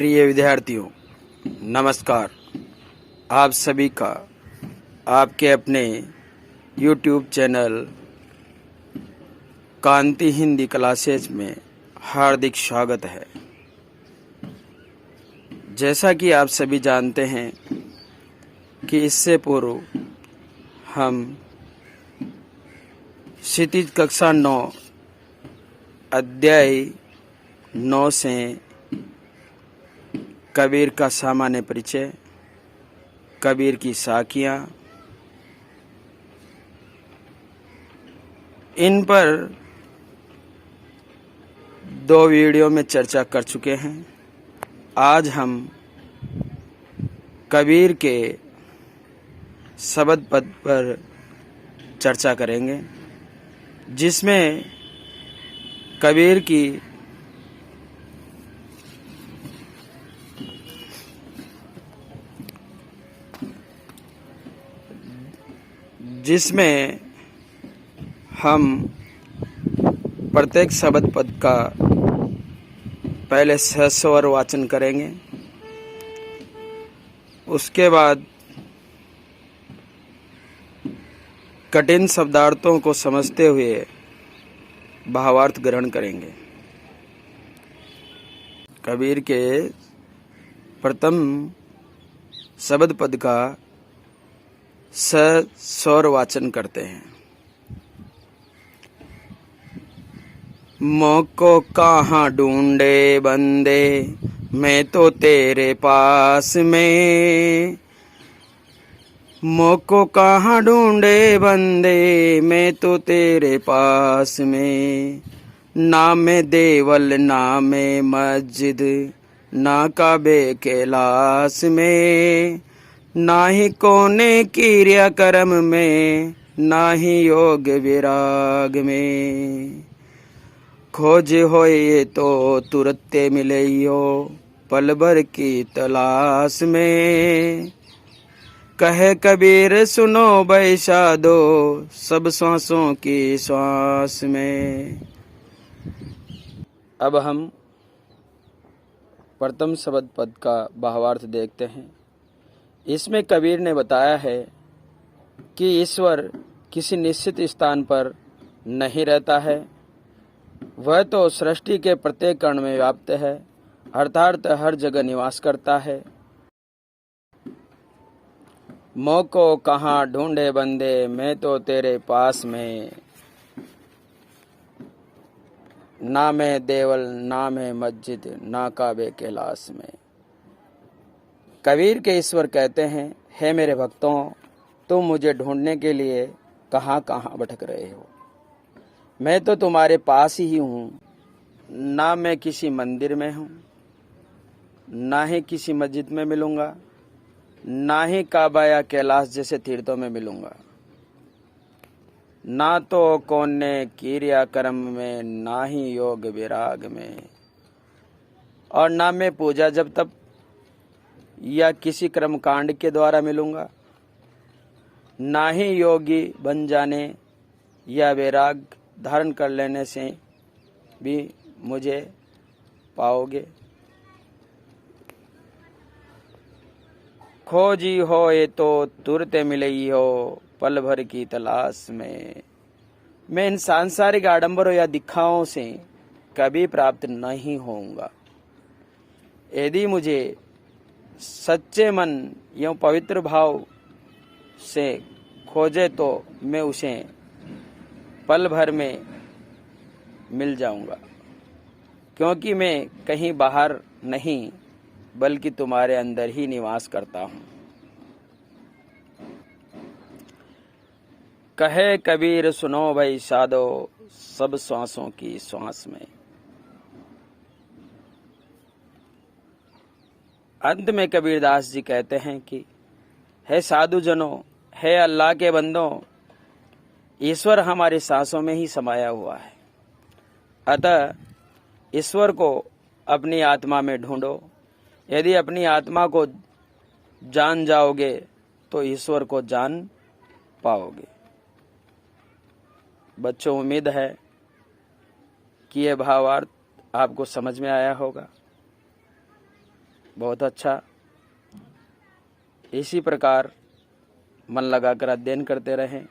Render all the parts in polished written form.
प्रिय विद्यार्थियों, नमस्कार। आप सभी का आपके अपने YouTube चैनल कांति हिंदी क्लासेज में हार्दिक स्वागत है। जैसा कि आप सभी जानते हैं कि इससे पूर्व हम क्षितिज कक्षा 9 अध्याय 9 से कबीर का सामान्य परिचय, कबीर की साखियाँ, इन पर 2 वीडियो में चर्चा कर चुके हैं। आज हम कबीर के शब्द पद पर चर्चा करेंगे, जिसमें कबीर की हम प्रत्येक शब्द पद का पहले सस्वर वाचन करेंगे। उसके बाद कठिन शब्दार्थों को समझते हुए भावार्थ ग्रहण करेंगे। कबीर के प्रथम शब्द पद का सस्वर वाचन करते हैं। मोको कहाँ ढूंढे बंदे, मैं तो तेरे पास में। मोको कहाँ ढूंढे बंदे, मैं तो तेरे पास में। ना मैं देवल ना मैं मस्जिद, ना काबे कैलाश में। ना ही कोने क्रिया कर्म में, ना ही योग विराग में। खोज होए तो तुरंत मिलियो, पल भर की तलाश में। कहे कबीर सुनो बैसादो, सब सांसों की सांस में। अब हम प्रथम शब्द पद का भावार्थ देखते हैं। इसमें कबीर ने बताया है कि ईश्वर किसी निश्चित स्थान पर नहीं रहता है, वह तो सृष्टि के प्रत्येक कण में व्याप्त है, अर्थात हर जगह निवास करता है। मोको कहाँ ढूंढे बंदे, मैं तो तेरे पास में। ना मैं देवल ना मैं मस्जिद, ना काबे कैलाश में। कबीर के ईश्वर कहते हैं, हे मेरे भक्तों, तुम मुझे ढूंढने के लिए कहाँ कहाँ भटक रहे हो। मैं तो तुम्हारे पास ही हूँ। ना मैं किसी मंदिर में हूँ, ना ही किसी मस्जिद में मिलूंगा, ना ही काबा या कैलाश जैसे तीर्थों में मिलूंगा। ना तो कोने क्रिया कर्म में, ना ही योग विराग में। और ना मैं पूजा जब तब या किसी कर्मकांड के द्वारा मिलूंगा, ना ही योगी बन जाने या वैराग धारण कर लेने से भी मुझे पाओगे। खोजी हो ये तो तुरंत मिली हो, पल भर की तलाश में। मैं इन सांसारिक आडंबरों या दिखाओं से कभी प्राप्त नहीं होऊंगा। यदि मुझे सच्चे मन एवं पवित्र भाव से खोजे तो मैं उसे पल भर में मिल जाऊंगा, क्योंकि मैं कहीं बाहर नहीं बल्कि तुम्हारे अंदर ही निवास करता हूँ। कहे कबीर सुनो भाई साधो, सब श्वासों की श्वास में। अंत में कबीरदास जी कहते हैं कि हे साधु जनों, हे अल्लाह के बंदों, ईश्वर हमारी सांसों में ही समाया हुआ है। अतः ईश्वर को अपनी आत्मा में ढूंढो। यदि अपनी आत्मा को जान जाओगे तो ईश्वर को जान पाओगे। बच्चों, उम्मीद है कि यह भावार्थ आपको समझ में आया होगा। बहुत अच्छा। इसी प्रकार मन लगाकर अध्ययन करते रहें।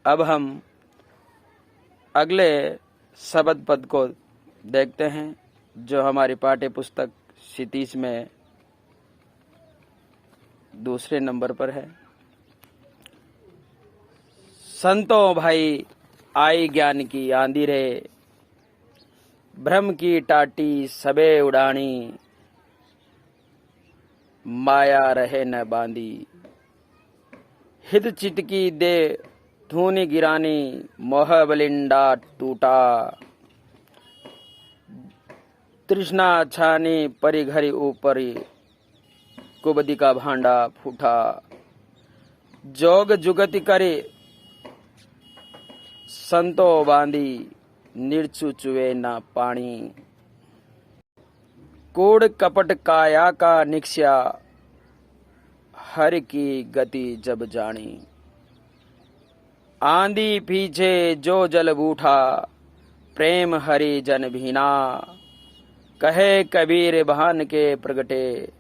अब हम अगले शब्द पद को देखते हैं जो हमारी पाठ्य पुस्तक क्षितिज में दूसरे नंबर पर है। संतों भाई आई ज्ञान की आंधी रे, भ्रम की टाटी सबे उड़ानी, माया रहे न बांधी, हित चित की दे धूनी गिरानी, मोह बलिंडा टूटा, तृष्णा छानी परी घरी ऊपरी, कुबदी का भांडा फूटा, जोग जुगति करे संतो बांधी, निर्चु चुवे ना पानी, कूड़ कपट काया का निक्ष्या, हर की गति जब जानी, आंधी पीछे जो जल बूठा, प्रेम हरि जन भीना, कहे कबीर भान के प्रगटे,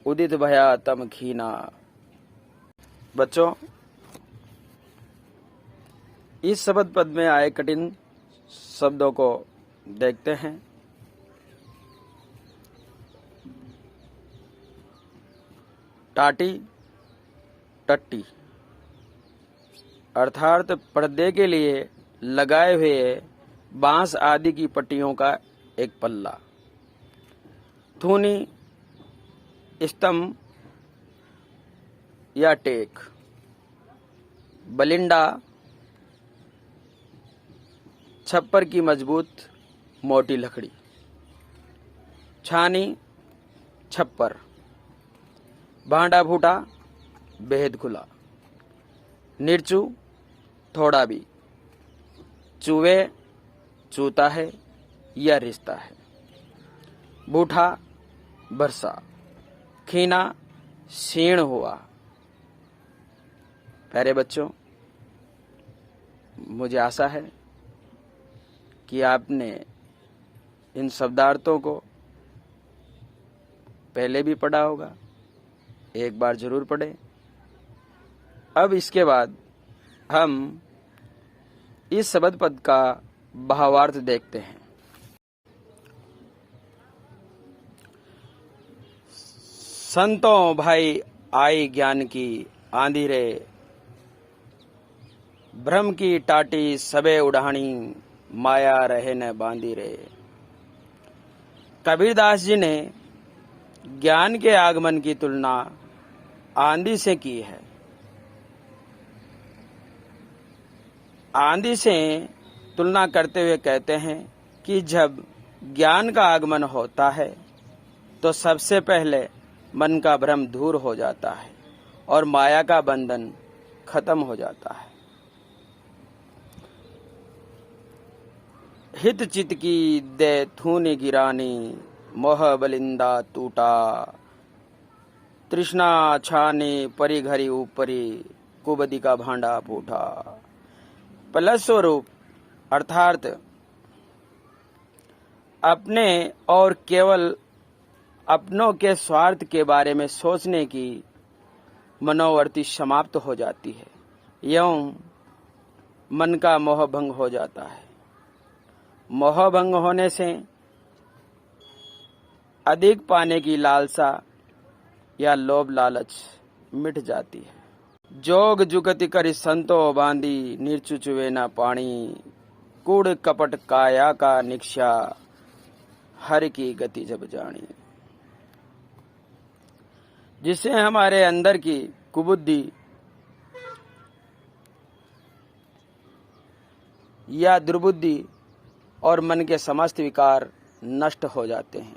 उदित भया तम खीना। बच्चों, इस शब्द पद में आए कठिन शब्दों को देखते हैं। टाटी, टट्टी अर्थात पर्दे के लिए लगाए हुए बांस आदि की पट्टियों का एक पल्ला। थूनी, स्तंभ या टेक। बलिंडा, छप्पर की मजबूत मोटी लकड़ी। छानी, छप्पर। भांडा फूटा, बेहद खुला। निर्चु, थोड़ा भी। चूहे, चूता है या रिश्ता है। बूठा, बरसा। खीना, क्षीण हुआ। प्यारे बच्चों, मुझे आशा है कि आपने इन शब्दार्थों को पहले भी पढ़ा होगा, एक बार जरूर पढ़ें। अब इसके बाद हम इस शब्द पद का भावार्थ देखते हैं। संतों भाई आई ज्ञान की आंधी रे, भ्रम की टाटी सबे उड़ानी, माया रहे न बांधी रे। कबीरदास जी ने ज्ञान के आगमन की तुलना आंधी से की है। आंधी से तुलना करते हुए कहते हैं कि जब ज्ञान का आगमन होता है तो सबसे पहले मन का भ्रम दूर हो जाता है और माया का बंधन खत्म हो जाता है। हित चित की दे थूनी गिरानी, मोह बलिंदा टूटा, तृष्णा छानी परी घरी ऊपरी, कुबदी का भांडा फूटा। फलस्वरूप अर्थात अपने और केवल अपनों के स्वार्थ के बारे में सोचने की मनोवृत्ति समाप्त हो जाती है, एवं मन का मोह भंग हो जाता है। मोह भंग होने से अधिक पाने की लालसा या लोभ लालच मिट जाती है। जोग जुगति करी संतो बांधी, निर्चु चुवे न पानी, कूड़ कपट काया का निक्ष्या, हर की गति जब जानी। जिससे हमारे अंदर की कुबुद्धि या दुर्बुद्धि और मन के समस्त विकार नष्ट हो जाते हैं।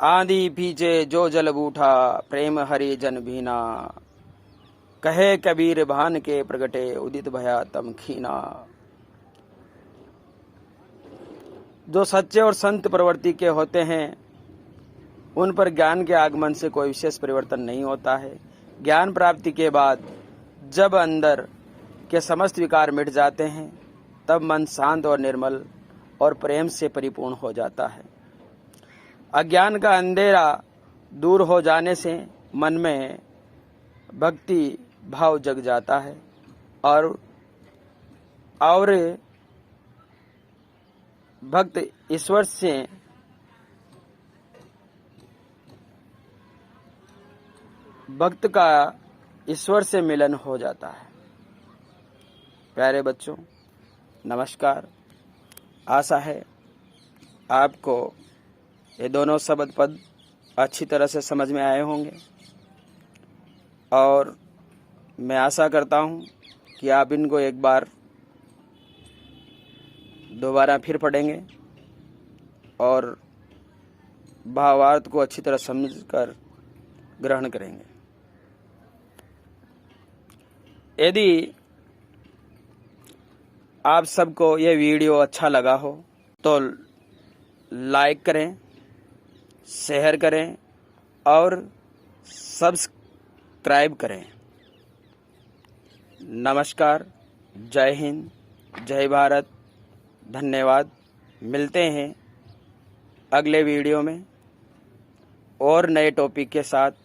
आंधी पीछे जो जल बूठा, प्रेम हरि जन भीना, कहे कबीर भान के प्रगटे, उदित भया तम खीना। जो सच्चे और संत प्रवृत्ति के होते हैं उन पर ज्ञान के आगमन से कोई विशेष परिवर्तन नहीं होता है। ज्ञान प्राप्ति के बाद जब अंदर के समस्त विकार मिट जाते हैं तब मन शांत और निर्मल और प्रेम से परिपूर्ण हो जाता है। अज्ञान का अंधेरा दूर हो जाने से मन में भक्ति भाव जग जाता है और भक्त ईश्वर से भक्त का ईश्वर से मिलन हो जाता है। प्यारे बच्चों, नमस्कार। आशा है आपको ये दोनों शब्द पद अच्छी तरह से समझ में आए होंगे और मैं आशा करता हूँ कि आप इनको एक बार दोबारा फिर पढ़ेंगे और भावार्थ को अच्छी तरह समझकर ग्रहण करेंगे। यदि आप सबको ये वीडियो अच्छा लगा हो तो लाइक करें, शेयर करें और सब्सक्राइब करें। नमस्कार, जय हिंद, जय भारत, धन्यवाद। मिलते हैं अगले वीडियो में और नए टॉपिक के साथ।